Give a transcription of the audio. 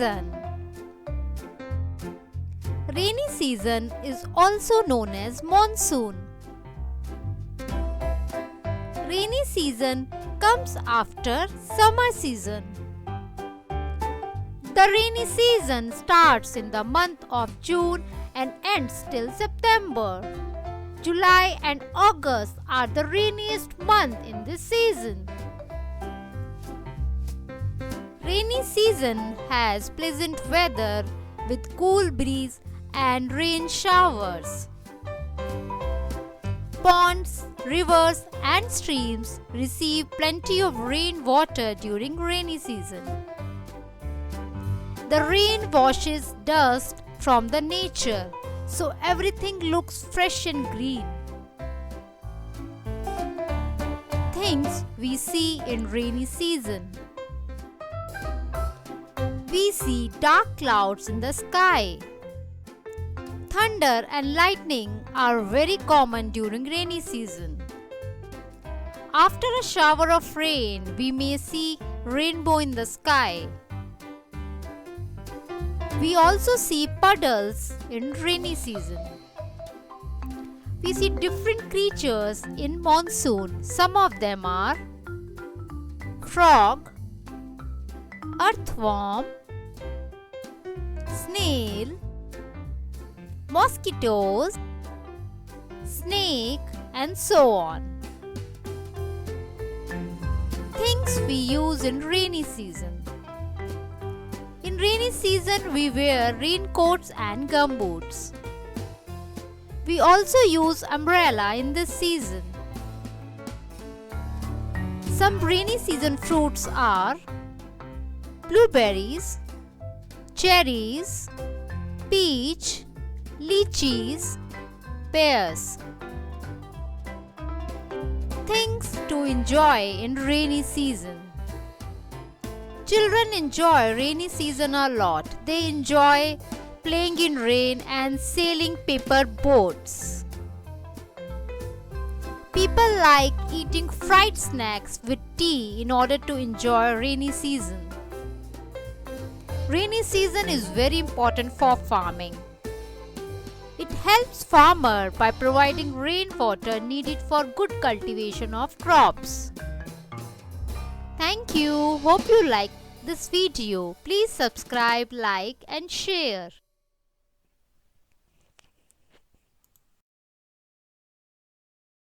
season. Rainy season is also known as monsoon. Rainy season comes after summer season. The rainy season starts in the month of June and ends till September. July and August are the rainiest month in this season. Rainy season has pleasant weather with cool breeze and rain showers. Ponds, rivers and streams receive plenty of rainwater during rainy season. The rain washes dust from the nature, so everything looks fresh and green. Things we see in rainy season. We see dark clouds in the sky. Thunder and lightning are very common during rainy season. After a shower of rain, we may see rainbow in the sky. We also see puddles in rainy season. We see different creatures in monsoon. Some of them are frog, earthworm, snail, mosquitoes, snake, and so on. Things we use in rainy season. In rainy season, we wear raincoats and gumboots. We also use umbrella in this season. Some rainy season fruits are blueberries, cherries, peach, lychees, pears. Things to enjoy in rainy season. Children enjoy rainy season a lot. They enjoy playing in rain and sailing paper boats. People like eating fried snacks with tea in order to enjoy rainy season. Rainy season is very important for farming. It helps farmer by providing rainwater needed for good cultivation of crops. Thank you. Hope you like this video. Please subscribe, like and share.